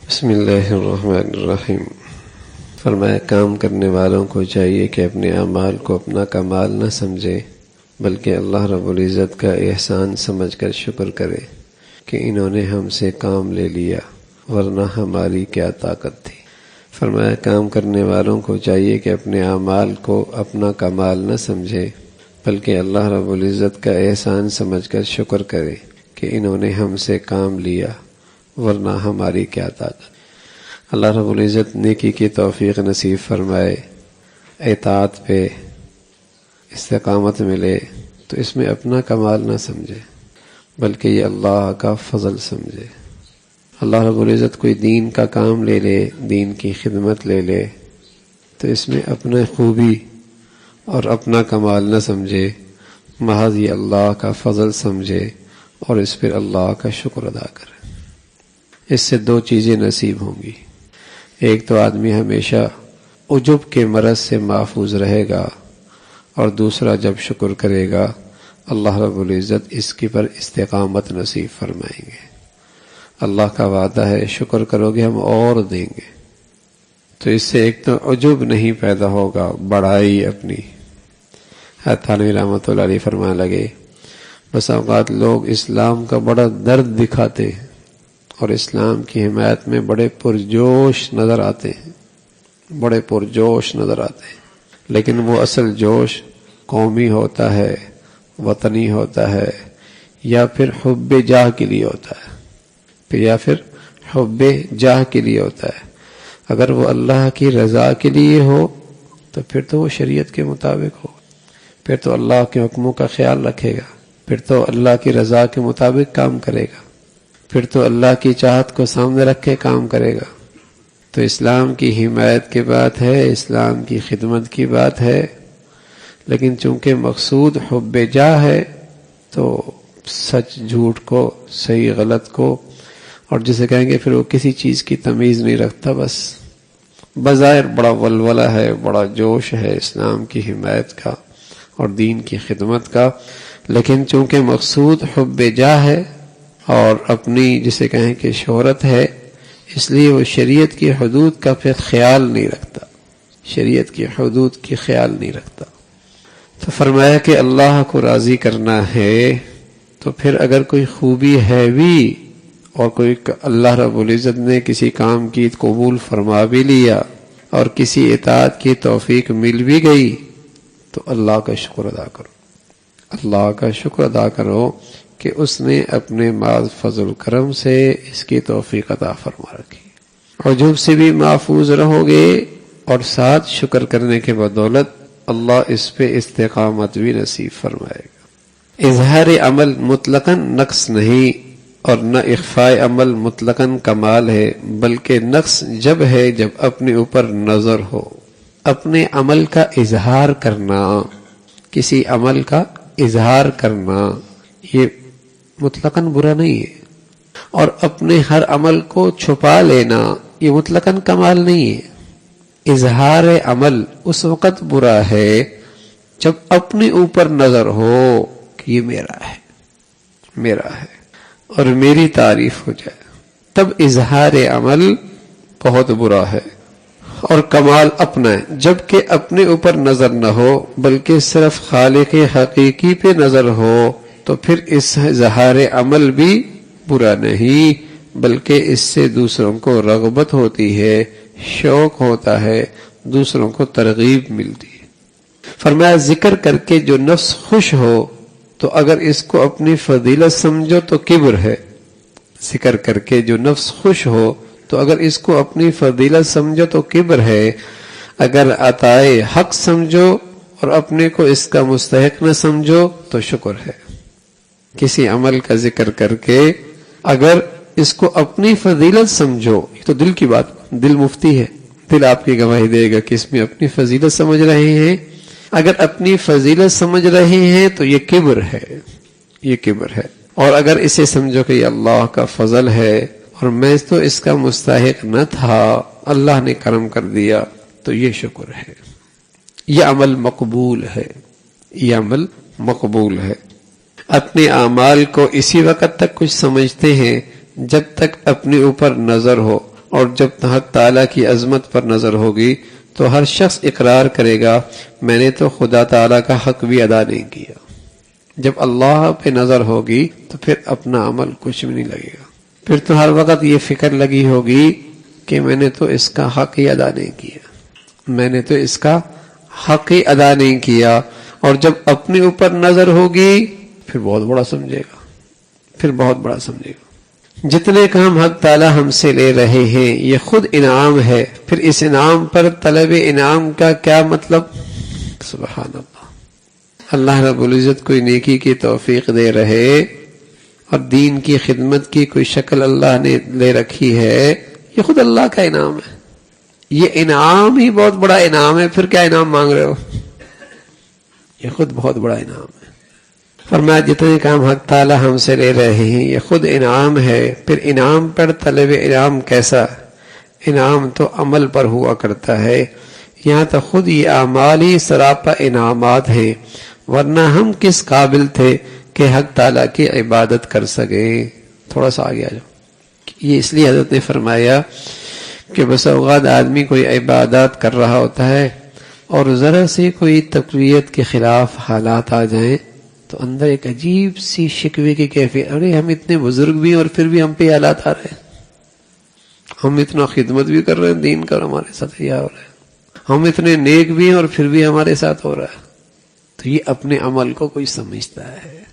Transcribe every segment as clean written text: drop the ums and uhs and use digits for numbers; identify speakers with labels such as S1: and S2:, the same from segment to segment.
S1: بسم اللہ الرحمن الرحیم۔ فرمایا کام کرنے والوں کو چاہیے کہ اپنے اعمال کو اپنا کمال نہ سمجھے بلکہ اللہ رب العزت کا احسان سمجھ کر شکر کرے کہ انہوں نے ہم سے کام لے لیا ورنہ ہماری کیا طاقت تھی۔ فرمایا کام کرنے والوں کو چاہیے کہ اپنے اعمال کو اپنا کمال نہ سمجھے بلکہ اللہ رب العزت کا احسان سمجھ کر شکر کرے کہ انہوں نے ہم سے کام لیا ورنہ ہماری کیا طاقت۔ اللہ رب العزت نیکی کی توفیق نصیب فرمائے، اطاعت پہ استقامت ملے تو اس میں اپنا کمال نہ سمجھے بلکہ یہ اللہ کا فضل سمجھے۔ اللہ رب العزت کوئی دین کا کام لے لے، دین کی خدمت لے لے تو اس میں اپنا خوبی اور اپنا کمال نہ سمجھے، محض یہ اللہ کا فضل سمجھے اور اس پر اللہ کا شکر ادا کرے۔ اس سے دو چیزیں نصیب ہوں گی، ایک تو آدمی ہمیشہ عجب کے مرض سے محفوظ رہے گا اور دوسرا جب شکر کرے گا اللہ رب العزت اس کی پر استقامت نصیب فرمائیں گے۔ اللہ کا وعدہ ہے شکر کرو گے ہم اور دیں گے، تو اس سے ایک تو عجب نہیں پیدا ہوگا، بڑائی اپنی۔ تھانوی رحمۃ اللہ علیہ فرمانے لگے بس اوقات لوگ اسلام کا بڑا درد دکھاتے ہیں اور اسلام کی حمایت میں بڑے پرجوش نظر آتے ہیں، بڑے پرجوش نظر آتے ہیں، لیکن وہ اصل جوش قومی ہوتا ہے، وطنی ہوتا ہے، یا پھر حب جاہ کے لیے ہوتا ہے، یا پھر حب جاہ کے لیے ہوتا ہے۔ اگر وہ اللہ کی رضا کے لیے ہو تو پھر تو وہ شریعت کے مطابق ہو، پھر تو اللہ کے حکموں کا خیال رکھے گا، پھر تو اللہ کی رضا کے مطابق کام کرے گا، پھر تو اللہ کی چاہت کو سامنے رکھ کے کام کرے گا۔ تو اسلام کی حمایت کی بات ہے، اسلام کی خدمت کی بات ہے، لیکن چونکہ مقصود حب جاہ ہے تو سچ جھوٹ کو، صحیح غلط کو، اور جسے کہیں گے پھر وہ کسی چیز کی تمیز نہیں رکھتا، بس بظاہر بڑا ولولہ ہے، بڑا جوش ہے اسلام کی حمایت کا اور دین کی خدمت کا، لیکن چونکہ مقصود حب جاہ ہے اور اپنی جسے کہیں کہ شہرت ہے، اس لیے وہ شریعت کی حدود کا پھر خیال نہیں رکھتا، شریعت کی حدود کی خیال نہیں رکھتا۔ تو فرمایا کہ اللہ کو راضی کرنا ہے تو پھر اگر کوئی خوبی ہے بھی اور کوئی اللہ رب العزت نے کسی کام کی قبول فرما بھی لیا اور کسی اطاعت کی توفیق مل بھی گئی تو اللہ کا شکر ادا کرو، اللہ کا شکر ادا کرو کہ اس نے اپنے ماض فضل کرم سے اس کی توفیق عطا فرما رکھی۔ عجب سے بھی محفوظ رہو گے اور ساتھ شکر کرنے کے بدولت اللہ اس پہ استقامت بھی نصیب فرمائے گا۔ اظہار عمل مطلقاً نقص نہیں اور نہ اخفاء عمل مطلقاً کمال ہے، بلکہ نقص جب ہے جب اپنے اوپر نظر ہو۔ اپنے عمل کا اظہار کرنا، کسی عمل کا اظہار کرنا یہ مطلقاً برا نہیں ہے، اور اپنے ہر عمل کو چھپا لینا یہ مطلقاً کمال نہیں ہے۔ اظہار عمل اس وقت برا ہے جب اپنے اوپر نظر ہو کہ یہ میرا ہے، میرا ہے اور میری تعریف ہو جائے، تب اظہار عمل بہت برا ہے اور کمال اپنا ہے۔ جبکہ اپنے اوپر نظر نہ ہو بلکہ صرف خالق حقیقی پہ نظر ہو تو پھر اس اظہار عمل بھی برا نہیں، بلکہ اس سے دوسروں کو رغبت ہوتی ہے، شوق ہوتا ہے، دوسروں کو ترغیب ملتی ہے۔ فرمایا ذکر کر کے جو نفس خوش ہو تو اگر اس کو اپنی فضیلت سمجھو تو کبر ہے، ذکر کر کے جو نفس خوش ہو تو اگر اس کو اپنی فضیلت سمجھو تو کبر ہے، اگر عطائے حق سمجھو اور اپنے کو اس کا مستحق نہ سمجھو تو شکر ہے۔ کسی عمل کا ذکر کر کے اگر اس کو اپنی فضیلت سمجھو، یہ تو دل کی بات، دل مفتی ہے، دل آپ کی گواہی دے گا کہ اس میں اپنی فضیلت سمجھ رہے ہیں۔ اگر اپنی فضیلت سمجھ رہے ہیں تو یہ کبر ہے، یہ کبر ہے، اور اگر اسے سمجھو کہ یہ اللہ کا فضل ہے اور میں تو اس کا مستحق نہ تھا، اللہ نے کرم کر دیا تو یہ شکر ہے، یہ عمل مقبول ہے، یہ عمل مقبول ہے۔ اپنے اعمال کو اسی وقت تک کچھ سمجھتے ہیں جب تک اپنے اوپر نظر ہو، اور جب حق تعالیٰ کی عظمت پر نظر ہوگی تو ہر شخص اقرار کرے گا میں نے تو خدا تعالیٰ کا حق بھی ادا نہیں کیا۔ جب اللہ پہ نظر ہوگی تو پھر اپنا عمل کچھ بھی نہیں لگے گا، پھر تو ہر وقت یہ فکر لگی ہوگی کہ میں نے تو اس کا حق ہی ادا نہیں کیا، میں نے تو اس کا حق ہی ادا نہیں کیا۔ اور جب اپنے اوپر نظر ہوگی پھر بہت بڑا سمجھے گا، پھر بہت بڑا سمجھے گا۔ جتنے کام حق تعالیٰ ہم سے لے رہے ہیں یہ خود انعام ہے، پھر اس انعام پر طلب انعام کا کیا مطلب؟ سبحان اللہ۔ اللہ رب العزت کوئی نیکی کی توفیق دے رہے اور دین کی خدمت کی کوئی شکل اللہ نے لے رکھی ہے، یہ خود اللہ کا انعام ہے، یہ انعام ہی بہت بڑا انعام ہے، پھر کیا انعام مانگ رہے ہو؟ یہ خود بہت بڑا انعام ہے۔ فرمایا جتنے کام حق تعالی ہم سے لے رہے ہیں یہ خود انعام ہے، پھر انعام پر طلب انعام کیسا؟ انعام تو عمل پر ہوا کرتا ہے، یہاں تو خود یہ اعمال ہی سراپا انعامات ہیں، ورنہ ہم کس قابل تھے کہ حق تعالیٰ کی عبادت کر سکیں۔ تھوڑا سا آگے آ جاؤ۔ یہ اس لیے حضرت نے فرمایا کہ بس اوقات آدمی کوئی عبادات کر رہا ہوتا ہے اور ذرا سے کوئی تقویت کے خلاف حالات آ جائیں تو اندر ایک عجیب سی شکوے کی کیفیت، ارے ہم اتنے بزرگ بھی ہیں اور پھر بھی ہم پہ حالات آ رہے ہیں، ہم اتنا خدمت بھی کر رہے ہیں دین کا اور ہمارے ساتھ یہ ہو رہا ہے، ہم اتنے نیک بھی ہیں اور پھر بھی ہمارے ساتھ ہو رہا ہے۔ تو یہ اپنے عمل کو کوئی سمجھتا ہے،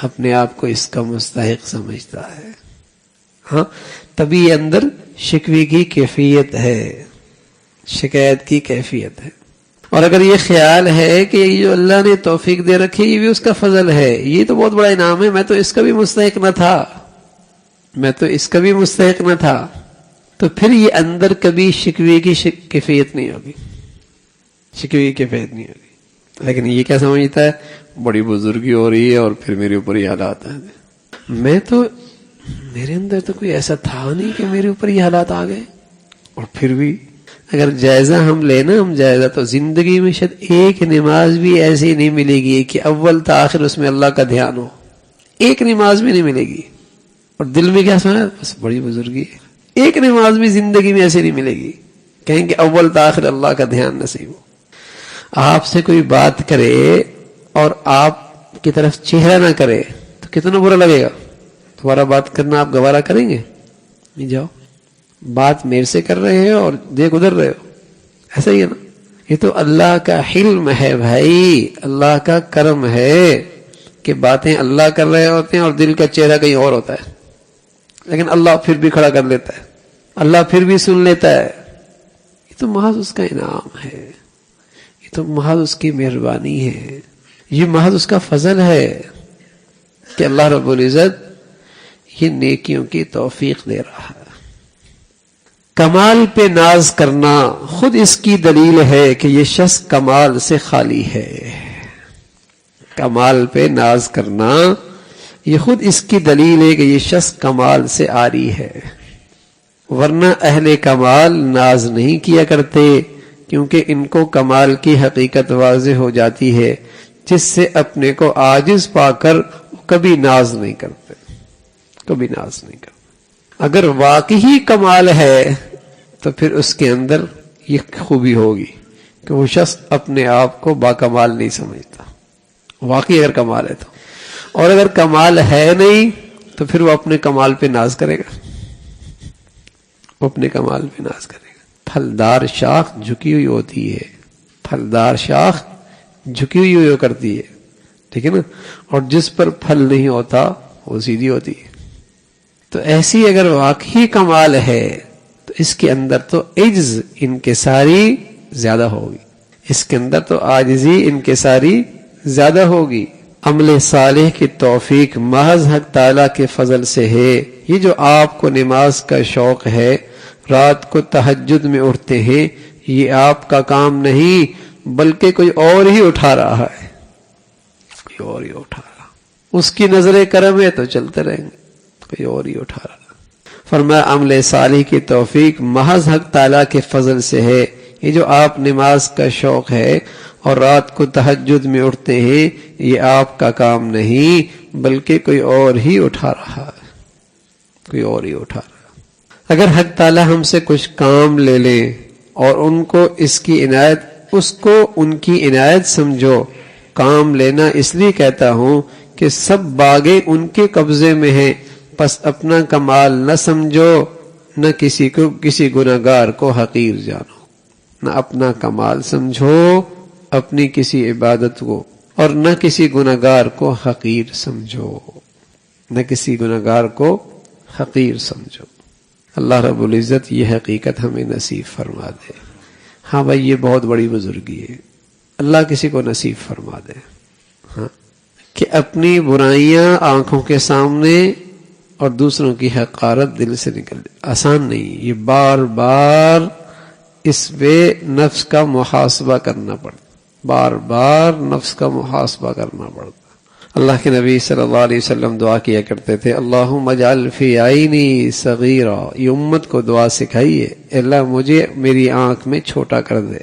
S1: اپنے آپ کو اس کا مستحق سمجھتا ہے، ہاں تبھی اندر شکوے کی کیفیت ہے، شکایت کی کیفیت ہے۔ اور اگر یہ خیال ہے کہ یہ جو اللہ نے توفیق دے رکھی یہ بھی اس کا فضل ہے، یہ تو بہت بڑا انعام ہے، میں تو اس کا بھی مستحق نہ تھا، میں تو اس کا بھی مستحق نہ تھا، تو پھر یہ اندر کبھی شکوے کی کیفیت نہیں ہوگی، شکوے کی کیفیت نہیں ہوگی۔ لیکن یہ کیا سمجھتا ہے؟ بڑی بزرگی ہو رہی ہے اور پھر میرے اوپر یہ حالات ہیں، میں تو میرے اندر تو کوئی ایسا تھا نہیں کہ میرے اوپر یہ حالات آ گئے۔ اور پھر بھی اگر جائزہ ہم لینا، ہم جائزہ تو زندگی میں شاید ایک نماز بھی ایسی نہیں ملے گی کہ اول تا آخر اس میں اللہ کا دھیان ہو، ایک نماز بھی نہیں ملے گی، اور دل میں کیا سوچا؟ بس بڑی بزرگی ہے۔ ایک نماز بھی زندگی میں ایسی نہیں ملے گی کہیں کہ اول تا آخر اللہ کا دھیان نصیب ہو۔ آپ سے کوئی بات کرے اور آپ کی طرف چہرہ نہ کرے تو کتنا برا لگے گا؟ دوبارہ بات کرنا آپ گوارا کریں گے؟ نہیں، جاؤ، بات میرے سے کر رہے ہیں اور دیکھ ادھر رہے ہو، ایسا ہی ہے نا۔ یہ تو اللہ کا حلم ہے بھائی، اللہ کا کرم ہے کہ باتیں اللہ کر رہے ہوتے ہیں اور دل کا چہرہ کہیں اور ہوتا ہے، لیکن اللہ پھر بھی کھڑا کر لیتا ہے، اللہ پھر بھی سن لیتا ہے۔ یہ تو محض اس کا انعام ہے، یہ تو محض اس کی مہربانی ہے، یہ محض اس کا فضل ہے کہ اللہ رب العزت یہ نیکیوں کی توفیق دے رہا ہے۔ کمال پہ ناز کرنا خود اس کی دلیل ہے کہ یہ شخص کمال سے خالی ہے۔ کمال پہ ناز کرنا یہ خود اس کی دلیل ہے کہ یہ شخص کمال سے عاری ہے، ورنہ اہل کمال ناز نہیں کیا کرتے، کیونکہ ان کو کمال کی حقیقت واضح ہو جاتی ہے، جس سے اپنے کو عاجز پا کر کبھی ناز نہیں کرتے، کبھی ناز نہیں کرتے۔ اگر واقعی کمال ہے تو پھر اس کے اندر یہ خوبی ہوگی کہ وہ شخص اپنے آپ کو باکمال نہیں سمجھتا، واقعی اگر کمال ہے تو۔ اور اگر کمال ہے نہیں تو پھر وہ اپنے کمال پہ ناز کرے گا، وہ اپنے کمال پہ ناز کرے گا۔ پھلدار شاخ جھکی ہوئی ہوتی ہے، پھلدار شاخ جھکی ہوئی کرتی ہے، ٹھیک ہے نا، اور جس پر پھل نہیں ہوتا وہ سیدھی ہوتی ہے۔ تو ایسی اگر واقعی کمال ہے تو اس کے اندر تو عجز انکساری زیادہ ہوگی، اس کے اندر تو عاجزی انکساری زیادہ ہوگی۔ عمل صالح کی توفیق محض حق تعالیٰ کے فضل سے ہے۔ یہ جو آپ کو نماز کا شوق ہے، رات کو تہجد میں اٹھتے ہیں، یہ آپ کا کام نہیں بلکہ کوئی اور ہی اٹھا رہا ہے، کوئی اور ہی اٹھا رہا، اس کی نظر کرم ہے تو چلتے رہیں گے، کوئی اور ہی اٹھا رہا۔ فرمایا عمل صالح کی توفیق محض حق تعالیٰ کے فضل سے ہے۔ یہ جو آپ نماز کا شوق ہے اور رات کو تہجد میں اٹھتے ہیں، یہ آپ کا کام نہیں بلکہ کوئی اور ہی اٹھا رہا ہے، کوئی اور ہی اٹھا رہا ہے۔ اگر حق تعالی ہم سے کچھ کام لے لیں اور ان کو ان کی عنایت سمجھو. کام لینا اس لیے کہتا ہوں کہ سب باغیں ان کے قبضے میں ہیں، پس اپنا کمال نہ سمجھو، نہ کسی گناہگار کو حقیر جانو. نہ اپنا کمال سمجھو اپنی کسی عبادت کو، اور نہ کسی گناہگار کو حقیر سمجھو، نہ کسی گناہگار کو حقیر سمجھو. اللہ رب العزت یہ حقیقت ہمیں نصیب فرما دے. ہاں بھائی، یہ بہت بڑی بزرگی ہے. اللہ کسی کو نصیب فرما دے ہاں کہ اپنی برائیاں آنکھوں کے سامنے اور دوسروں کی حقارت دل سے نکل جائے. آسان نہیں، یہ بار بار اس پہ نفس کا محاسبہ کرنا پڑتا، بار بار نفس کا محاسبہ کرنا پڑتا. اللہ کے نبی صلی اللہ علیہ وسلم دعا کیا کرتے تھے، اللہم اجعل فی عینی صغیرا. یہ امت کو دعا سکھائیے، اللہ مجھے میری آنکھ میں چھوٹا کر دے.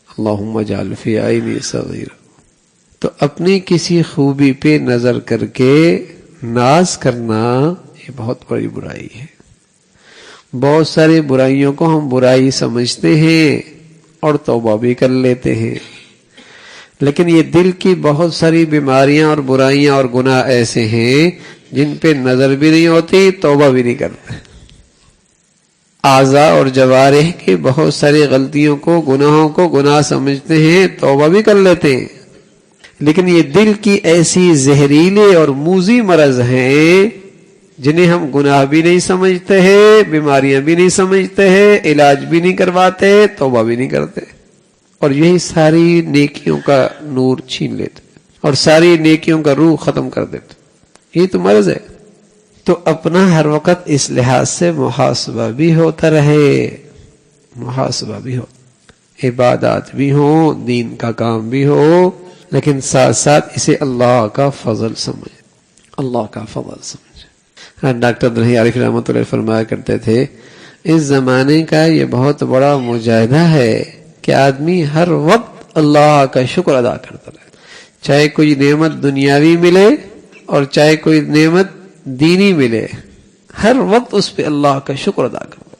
S1: اللہم اجعل فی عینی صغیرا. تو اپنی کسی خوبی پہ نظر کر کے ناز کرنا یہ بہت بڑی برائی ہے. بہت ساری برائیوں کو ہم برائی سمجھتے ہیں اور توبہ بھی کر لیتے ہیں، لیکن یہ دل کی بہت ساری بیماریاں اور برائیاں اور گناہ ایسے ہیں جن پہ نظر بھی نہیں ہوتی، توبہ بھی نہیں کرتے. اعضاء اور جوارح کی بہت ساری غلطیوں کو، گناہوں کو گناہ سمجھتے ہیں، توبہ بھی کر لیتے ہیں، لیکن یہ دل کی ایسی زہریلے اور موذی مرض ہیں جنہیں ہم گناہ بھی نہیں سمجھتے ہیں، بیماریاں بھی نہیں سمجھتے ہیں، علاج بھی نہیں کرواتے، توبہ بھی نہیں کرتے، اور یہی ساری نیکیوں کا نور چھین لیتے اور ساری نیکیوں کا روح ختم کر دیتے. یہ تو مرض ہے. تو اپنا ہر وقت اس لحاظ سے محاسبہ بھی ہوتا رہے، محاسبہ بھی ہو، عبادات بھی ہوں، دین کا کام بھی ہو، لیکن ساتھ ساتھ اسے اللہ کا فضل سمجھ، اللہ کا فضل سمجھ. ڈاکٹر عبدالحی عارفی رحمۃ اللہ فرمایا کرتے تھے، اس زمانے کا یہ بہت بڑا مجاہدہ ہے کہ آدمی ہر وقت اللہ کا شکر ادا کرتا رہے، چاہے کوئی نعمت دنیاوی ملے اور چاہے کوئی نعمت دینی ملے، ہر وقت اس پہ اللہ کا شکر ادا کرتا.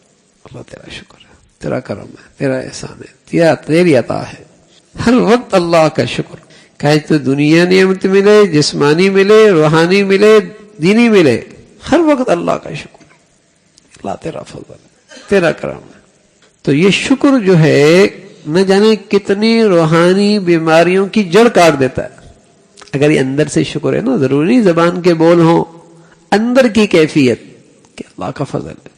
S1: اللہ تیرا شکر ہے، تیرا کرم ہے، تیرا احسان ہے، تیری عطا ہے. ہر وقت اللہ کا شکر، کہے تو دنیا نعمت ملے، جسمانی ملے، روحانی ملے، دینی ملے، ہر وقت اللہ کا شکر. اللہ تیرا فضل ہے، تیرا کرم ہے. تو یہ شکر جو ہے نہ جانے کتنی روحانی بیماریوں کی جڑ کاٹ دیتا ہے. اگر یہ اندر سے شکر ہے نا، ضروری نہیں زبان کے بول ہوں، اندر کی کیفیت کہ اللہ کا فضل ہے،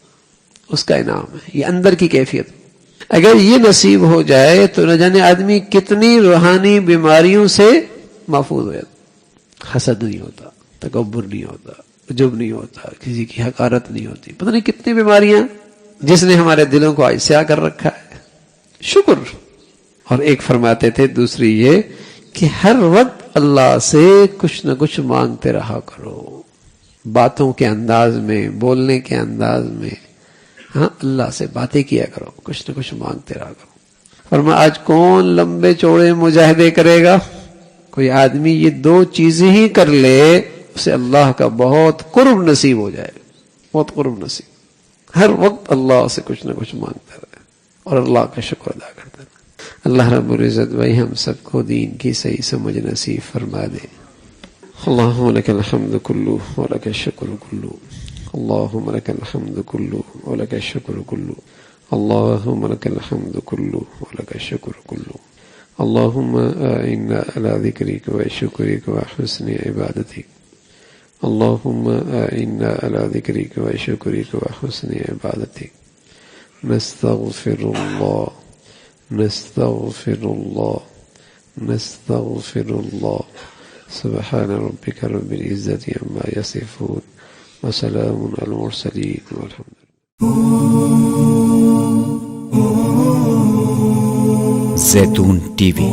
S1: اس کا انعام ہے، یہ اندر کی کیفیت. اگر یہ نصیب ہو جائے تو نہ جانے آدمی کتنی روحانی بیماریوں سے محفوظ ہو جاتا. حسد نہیں ہوتا، تکبر نہیں ہوتا، عجب نہیں ہوتا، کسی کی حقارت نہیں ہوتی. پتہ نہیں کتنی بیماریاں جس نے ہمارے دلوں کو آج سیاہ کر رکھا ہے. شکر. اور ایک فرماتے تھے دوسری یہ کہ ہر وقت اللہ سے کچھ نہ کچھ مانگتے رہا کرو، باتوں کے انداز میں، بولنے کے انداز میں. ہاں، اللہ سے باتیں کیا کرو، کچھ نہ کچھ مانگتے رہا کرو. فرمایا آج کون لمبے چوڑے مجاہدے کرے گا؟ کوئی آدمی یہ دو چیزیں ہی کر لے، اسے اللہ کا بہت قرب نصیب ہو جائے، بہت قرب نصیب. ہر وقت اللہ سے کچھ نہ کچھ مانگتا رہے اور اللہ کا شکر ادا کرتا رہے. اللہ رب العزت بھائی ہم سب کو دین کی صحیح سمجھ نصیب فرما دے. اللہم لک الحمد کلو ولک الشکر کلو، اللہم لک الحمد کلو ولک الشکر کلو، اللہم لک الحمد کلو ولک الشکر کلو. اللہم اعنا علی ذکرک و شکرک و حسن عبادتک. اللہم اعنا علی ذکرک و شکرک و حسن عبادتک. نستغفر اللہ، نستغفر اللہ، نستغفر اللہ. سبحان ربک رب العزت عما یصفون وسلام علی المرسلین والحمد
S2: زیتون ٹی وی